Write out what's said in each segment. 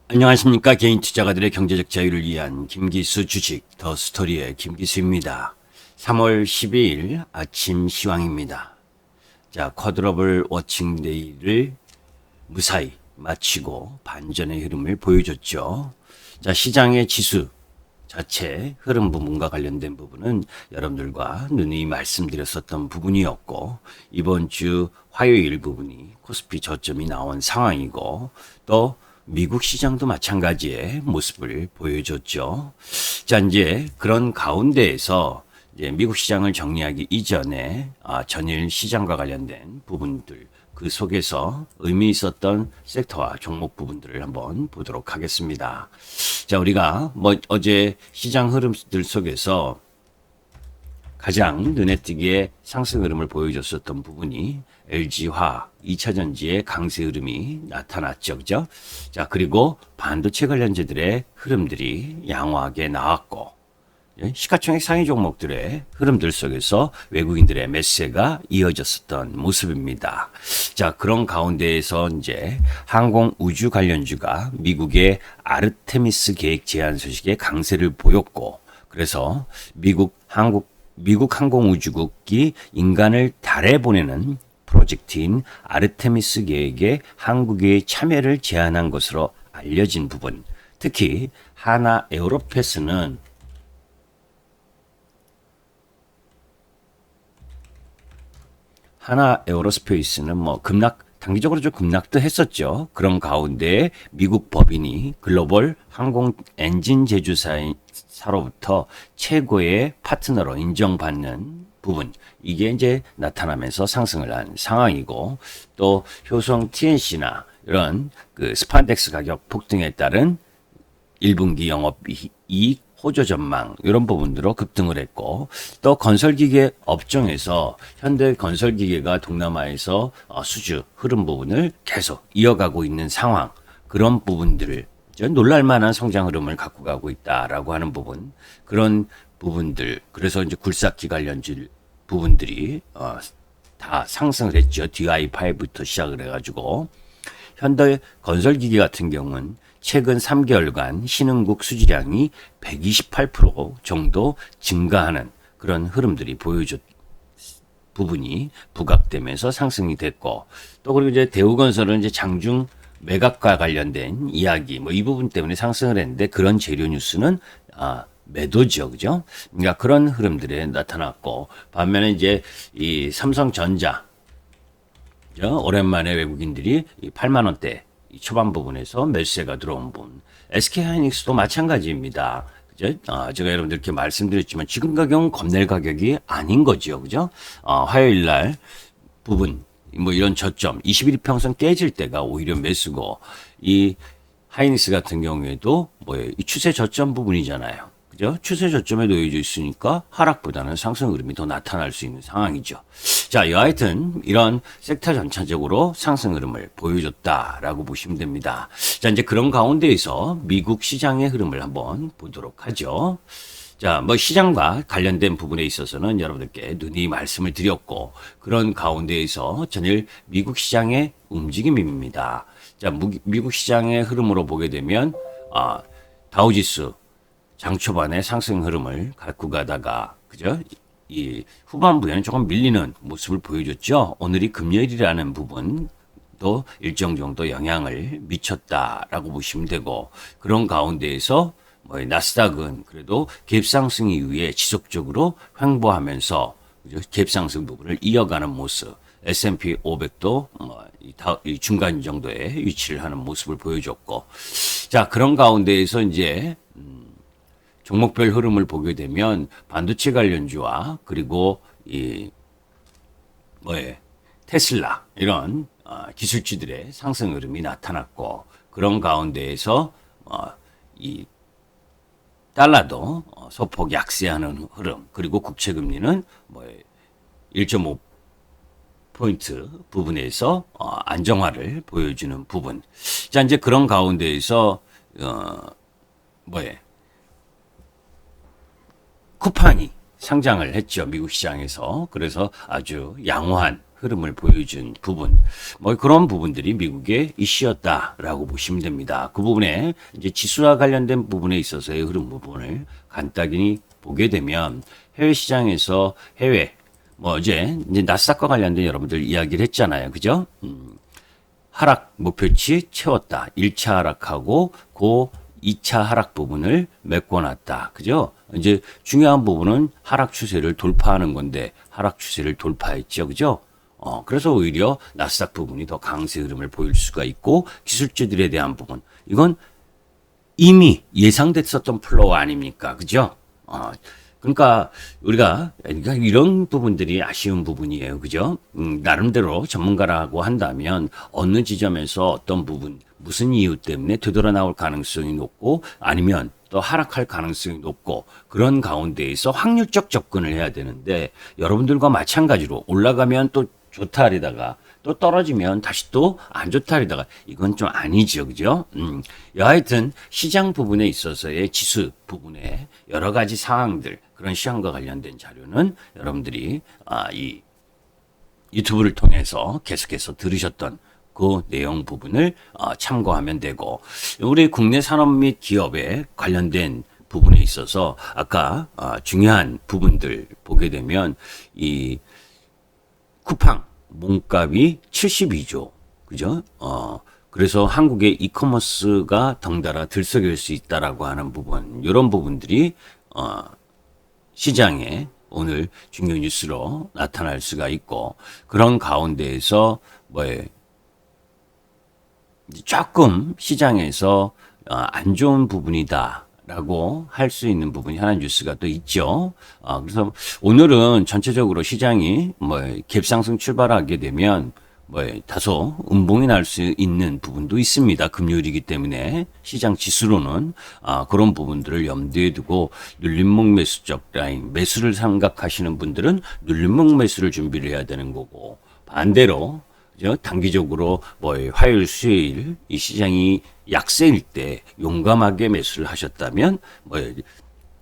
안녕하십니까. 개인 투자가들의 경제적 자유를 위한 김기수 주식 더 스토리의 김기수입니다. 3월 12일 아침 시황입니다. 자, 쿼드러블 워칭데이를 무사히 마치고 반전의 흐름을 보여줬죠. 자, 시장의 지수 자체 흐름 부분과 관련된 부분은 여러분들과 누누이 말씀드렸었던 부분이었고, 이번 주 화요일 부분이 코스피 저점이 나온 상황이고, 또 미국 시장도 마찬가지의 모습을 보여줬죠. 자, 이제 그런 가운데에서 이제 미국 시장을 정리하기 이전에 전일 시장과 관련된 부분들, 그 속에서 의미 있었던 섹터와 종목 부분들을 한번 보도록 하겠습니다. 자, 우리가 어제 시장 흐름들 속에서 가장 눈에 띄게 상승 흐름을 보여줬었던 부분이 LG화 2차전지의 강세 흐름이 나타났죠. 그죠? 자, 그리고 반도체 관련주들의 흐름들이 양호하게 나왔고, 시가총액 상위 종목들의 흐름들 속에서 외국인들의 매수세가 이어졌었던 모습입니다. 자, 그런 가운데에서 이제 항공 우주 관련주가 미국의 아르테미스 계획 제한 소식에 강세를 보였고, 그래서 미국 항공우주국이 인간을 달에 보내는 프로젝트인 아르테미스 계획에 한국의 참여를 제안한 것으로 알려진 부분, 특히 하나 에어로패스는 하나 에어로스페이스는 단기적으로 좀 급락도 했었죠. 그런 가운데 미국 법인이 글로벌 항공 엔진 제조사로부터 최고의 파트너로 인정받는 부분, 이게 이제 나타나면서 상승을 한 상황이고, 또 효성 TNC나 이런 그 스판덱스 가격 폭등에 따른 1분기 영업이익 호조 전망 이런 부분들로 급등을 했고, 또 건설기계 업종에서 현대 건설기계가 동남아에서 수주 흐름 부분을 계속 이어가고 있는 상황, 그런 부분들을 놀랄만한 성장 흐름을 갖고 가고 있다라고 하는 부분, 그런 부분들, 그래서 이제 굴삭기 관련주 부분들이 다 상승을 했죠. DI5부터 시작을 해가지고 현대 건설기계 같은 경우는 최근 3개월간 신흥국 수주량이 128% 정도 증가하는 그런 흐름들이 보여줬 부분이 부각되면서 상승이 됐고, 또 그리고 이제 대우건설은 이제 장중 매각과 관련된 이야기 이 부분 때문에 상승을 했는데, 그런 재료 뉴스는 매도죠, 그죠? 그러니까 그런 흐름들이 나타났고, 반면에 이제 이 삼성전자 오랜만에 외국인들이 8만 원대 초반 부분에서 매수세가 들어온 부분, SK하이닉스도 마찬가지입니다. 그죠? 제가 여러분들께 말씀드렸지만 지금 가격은 겁낼 가격이 아닌 거죠, 그죠? 화요일 날 부분, 이런 저점, 21평선 깨질 때가 오히려 매수고, 이 하이닉스 같은 경우에도 이 추세 저점 부분이잖아요. 그죠? 추세 저점에 놓여져 있으니까 하락보다는 상승 흐름이 더 나타날 수 있는 상황이죠. 자, 여하튼 이런 섹터 전체적으로 상승 흐름을 보여줬다라고 보시면 됩니다. 자, 이제 그런 가운데에서 미국 시장의 흐름을 한번 보도록 하죠. 자, 시장과 관련된 부분에 있어서는 여러분들께 누누이 말씀을 드렸고, 그런 가운데에서 전일 미국 시장의 움직임입니다. 자, 미국 시장의 흐름으로 보게 되면, 다우지수 장 초반에 상승 흐름을 갖고 가다가, 그죠? 이 후반부에는 조금 밀리는 모습을 보여줬죠. 오늘이 금요일이라는 부분도 일정 정도 영향을 미쳤다라고 보시면 되고, 그런 가운데에서 나스닥은 그래도 갭상승 이후에 지속적으로 횡보하면서 갭상승 부분을 이어가는 모습, S&P 500도 이 중간 정도의 위치를 하는 모습을 보여줬고, 자, 그런 가운데에서 이제 종목별 흐름을 보게 되면 반도체 관련주와 그리고 테슬라 이런 기술주들의 상승 흐름이 나타났고, 그런 가운데에서 이 달러도 소폭 약세하는 흐름, 그리고 국채금리는 1.5포인트 부분에서 안정화를 보여주는 부분. 자, 이제 그런 가운데에서 쿠팡이 상장을 했죠, 미국 시장에서. 그래서 아주 양호한 흐름을 보여준 부분, 뭐 그런 부분들이 미국의 이슈였다라고 보시면 됩니다. 그 부분에 이제 지수와 관련된 부분에 있어서의 흐름 부분을 간단히 보게 되면 해외 시장에서 뭐 어제 이제 나스닥과 관련된 여러분들 이야기를 했잖아요. 그죠? 하락 목표치 채웠다. 1차 하락하고 그 2차 하락 부분을 메꿔놨다. 그죠? 이제 중요한 부분은 하락 추세를 돌파하는 건데 하락 추세를 돌파했죠. 그죠? 그래서 오히려 나스닥 부분이 더 강세 흐름을 보일 수가 있고 기술주들에 대한 부분. 이건 이미 예상됐었던 플로우 아닙니까? 그죠? 그러니까 우리가 이런 부분들이 아쉬운 부분이에요. 그죠? 나름대로 전문가라고 한다면 어느 지점에서 어떤 부분, 무슨 이유 때문에 되돌아 나올 가능성이 높고 아니면 또 하락할 가능성이 높고 그런 가운데에서 확률적 접근을 해야 되는데 여러분들과 마찬가지로 올라가면 또 좋다 하리다가 또 떨어지면 다시 또 안 좋다 하리다가 이건 좀 아니죠. 그죠? 여하튼 시장 부분에 있어서의 지수 부분에 여러 가지 상황들 그런 시황과 관련된 자료는 여러분들이 이 유튜브를 통해서 계속해서 들으셨던 그 내용 부분을 참고하면 되고 우리 국내 산업 및 기업에 관련된 부분에 있어서 아까 중요한 부분들 보게 되면 이 쿠팡 몸값이 72조 그죠? 그래서 한국의 이커머스가 덩달아 들썩일 수 있다라고 하는 부분 이런 부분들이 시장에 오늘 중요 뉴스로 나타날 수가 있고 그런 가운데에서 조금 시장에서 안 좋은 부분이다라고 할 수 있는 부분이 하나 뉴스가 또 있죠. 그래서 오늘은 전체적으로 시장이 갭상승 출발하게 되면 다소 음봉이 날 수 있는 부분도 있습니다. 금요일이기 때문에 시장 지수로는 그런 부분들을 염두에 두고 눌림목 매수적 라인 매수를 생각하시는 분들은 눌림목 매수를 준비를 해야 되는 거고 반대로 단기적으로 화요일, 수요일 이 시장이 약세일 때 용감하게 매수를 하셨다면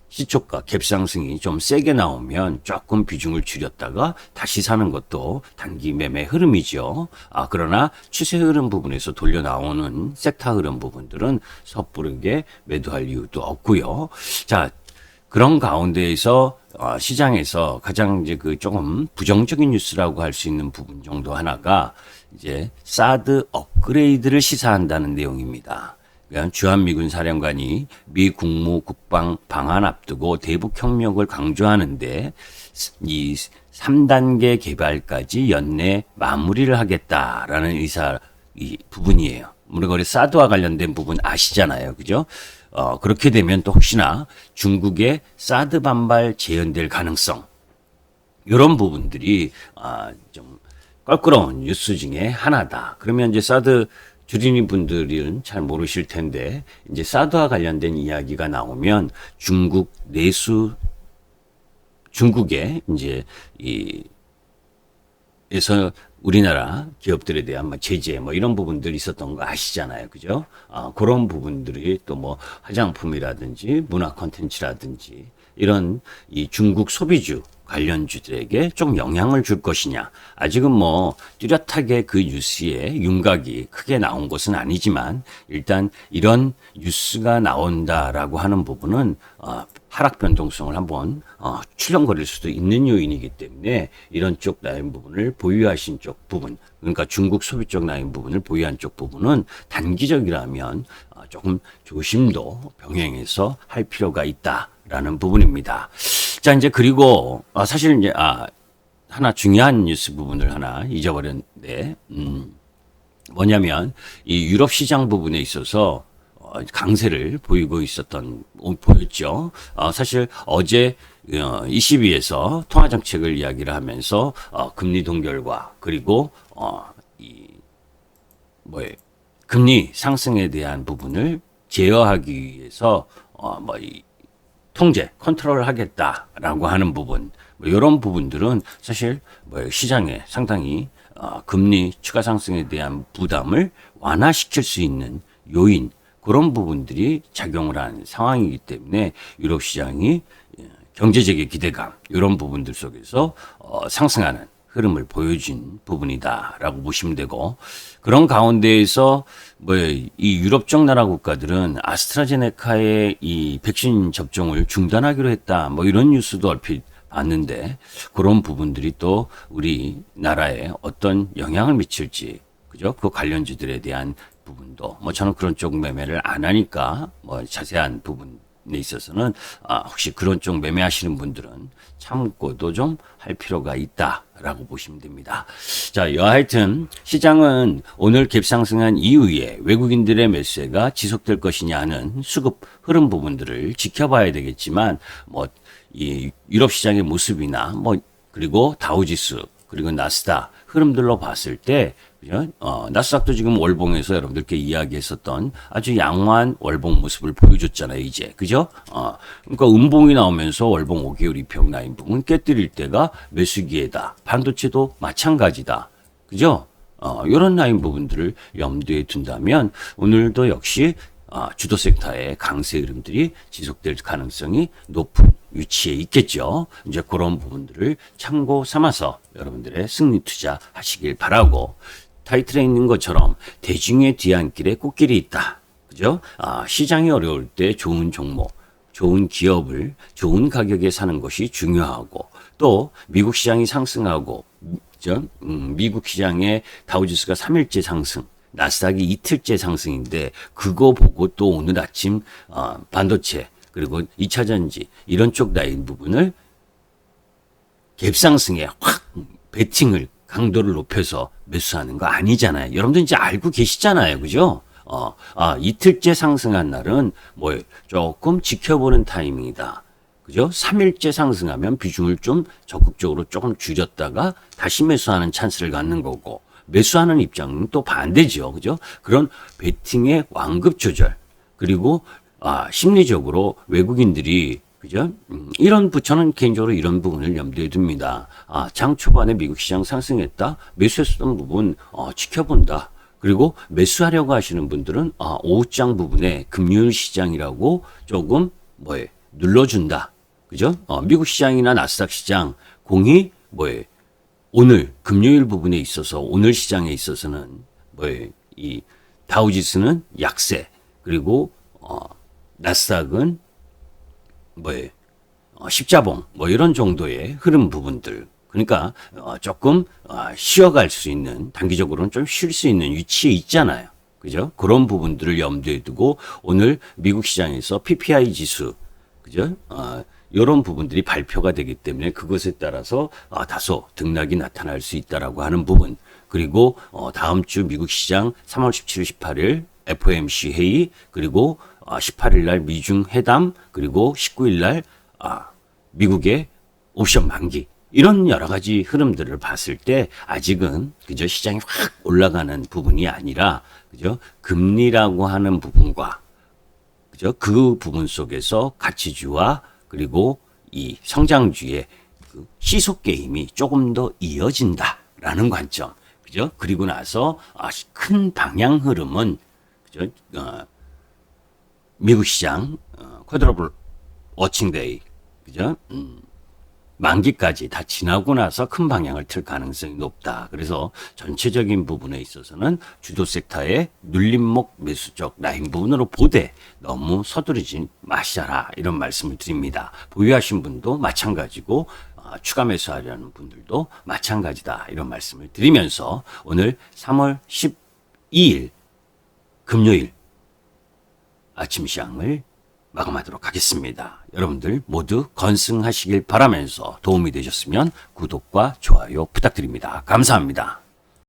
시초가 갭상승이 좀 세게 나오면 조금 비중을 줄였다가 다시 사는 것도 단기 매매 흐름이죠. 그러나 추세 흐름 부분에서 돌려 나오는 섹터 흐름 부분들은 섣부르게 매도할 이유도 없고요. 자, 그런 가운데에서 시장에서 가장 이제 그 조금 부정적인 뉴스라고 할 수 있는 부분 정도 하나가 이제 사드 업그레이드를 시사한다는 내용입니다. 그러니까 주한미군 사령관이 미 국무 국방 방한 앞두고 대북 협력을 강조하는데 이 3단계 개발까지 연내 마무리를 하겠다라는 이 부분이에요. 우리가 우리 사드와 관련된 부분 아시잖아요. 그죠? 그렇게 되면 또 혹시나 중국의 사드 반발 재현될 가능성 이런 부분들이 좀 껄끄러운 뉴스 중에 하나다. 그러면 이제 사드 주린이 분들은 잘 모르실 텐데 이제 사드와 관련된 이야기가 나오면 중국의 이제 에서 우리나라 기업들에 대한 제재 이런 부분들이 있었던 거 아시잖아요. 그죠? 그런 부분들이 또 화장품이라든지 문화 콘텐츠라든지 이런 이 중국 소비주 관련주들에게 좀 영향을 줄 것이냐. 아직은 뚜렷하게 그 뉴스에 윤곽이 크게 나온 것은 아니지만 일단 이런 뉴스가 나온다라고 하는 부분은 하락 변동성을 한번 출렁거릴 수도 있는 요인이기 때문에 이런 쪽 라인 부분을 보유하신 쪽 부분 그러니까 중국 소비 쪽 라인 부분을 보유한 쪽 부분은 단기적이라면 조금 조심도 병행해서 할 필요가 있다라는 부분입니다. 자, 이제 그리고 사실 이제 하나 중요한 뉴스 부분을 하나 잊어버렸는데 뭐냐면 이 유럽 시장 부분에 있어서 강세를 보였죠. 사실 어제 ECB에서 통화정책을 이야기를 하면서 금리 동결과 그리고 금리 상승에 대한 부분을 제어하기 위해서 통제, 컨트롤을 하겠다라고 하는 부분, 이런 부분들은 사실 시장에 상당히 금리 추가 상승에 대한 부담을 완화시킬 수 있는 요인, 그런 부분들이 작용을 한 상황이기 때문에 유럽 시장이 경제적인 기대감, 이런 부분들 속에서 상승하는 흐름을 보여준 부분이다라고 보시면 되고, 그런 가운데에서 뭐 이 유럽 쪽 나라 국가들은 아스트라제네카의 이 백신 접종을 중단하기로 했다, 뭐 이런 뉴스도 얼핏 봤는데, 그런 부분들이 또 우리나라에 어떤 영향을 미칠지, 그죠? 그 관련주들에 대한 부분도 뭐 저는 그런 쪽 매매를 안 하니까 뭐 자세한 부분에 있어서는 혹시 그런 쪽 매매하시는 분들은 참고도 좀 할 필요가 있다라고 보시면 됩니다. 자, 여하튼 시장은 오늘 갭상승한 이후에 외국인들의 매수가 지속될 것이냐는 수급 흐름 부분들을 지켜봐야 되겠지만, 뭐 이 유럽 시장의 모습이나 뭐 그리고 다우지수 그리고 나스닥 흐름들로 봤을 때, 그죠? 나스닥도 지금 월봉에서 여러분들께 이야기했었던 아주 양호한 월봉 모습을 보여줬잖아요, 이제. 그죠? 그러니까 음봉이 나오면서 월봉 5개월 이평 라인 부분 깨뜨릴 때가 매수기에다. 반도체도 마찬가지다. 그죠? 이런 라인 부분들을 염두에 둔다면 오늘도 역시 주도 섹터의 강세 흐름들이 지속될 가능성이 높은 위치에 있겠죠. 이제 그런 부분들을 참고 삼아서 여러분들의 승리 투자 하시길 바라고, 타이틀에 있는 것처럼 대중의 뒤안길에 꽃길이 있다. 그죠? 시장이 어려울 때 좋은 종목, 좋은 기업을 좋은 가격에 사는 것이 중요하고, 또 미국 시장이 상승하고, 미국 시장의 다우지수가 3일째 상승, 나스닥이 이틀째 상승인데, 그거 보고 또 오늘 아침 반도체 그리고 2차 전지 이런 쪽 라인 부분을 갭상승에 확 베팅을 강도를 높여서 매수하는 거 아니잖아요. 여러분들 이제 알고 계시잖아요. 그죠? 이틀째 상승한 날은 뭐 조금 지켜보는 타이밍이다. 그죠? 3일째 상승하면 비중을 좀 적극적으로 조금 줄였다가 다시 매수하는 찬스를 갖는 거고, 매수하는 입장은 또 반대죠. 그죠? 그런 베팅의 완급 조절, 그리고 심리적으로 외국인들이, 그죠? 이런 부처는 개인적으로 이런 부분을 염두에 둡니다. 장 초반에 미국 시장 상승했다, 매수했었던 부분 지켜본다. 그리고 매수하려고 하시는 분들은 오후장 부분에 금요일 시장이라고 조금 눌러준다. 그죠? 미국 시장이나 나스닥 시장 공이 오늘 금요일 부분에 있어서, 오늘 시장에 있어서는 이 다우지수는 약세, 그리고 나스닥은 십자봉 이런 정도의 흐름 부분들. 그러니까 조금 쉬어갈 수 있는, 단기적으로는 좀 쉴 수 있는 위치에 있잖아요. 그죠? 그런 부분들을 염두에 두고 오늘 미국 시장에서 PPI 지수, 그죠? 이런 부분들이 발표가 되기 때문에 그것에 따라서 다소 등락이 나타날 수 있다라고 하는 부분. 그리고 다음 주 미국 시장 3월 17일, 18일 FOMC 회의, 그리고 18일 날 미중 회담, 그리고 19일 날 미국의 옵션 만기. 이런 여러 가지 흐름들을 봤을 때 아직은 그저 시장이 확 올라가는 부분이 아니라, 그죠? 금리라고 하는 부분과, 그죠? 그 부분 속에서 가치주와 그리고 이 성장주의 그 시속 게임이 조금 더 이어진다라는 관점. 그죠? 그리고 나서 큰 방향 흐름은, 그죠? 미국 시장 쿼드러블 워칭데이, 그죠? 만기까지 다 지나고 나서 큰 방향을 틀 가능성이 높다. 그래서 전체적인 부분에 있어서는 주도 섹터의 눌림목 매수적 라인 부분으로 보되 너무 서두르지 마시라, 이런 말씀을 드립니다. 보유하신 분도 마찬가지고 추가 매수하려는 분들도 마찬가지다, 이런 말씀을 드리면서 오늘 3월 12일 금요일 아침 시장을 마감하도록 하겠습니다. 여러분들 모두 건승하시길 바라면서 도움이 되셨으면 구독과 좋아요 부탁드립니다. 감사합니다.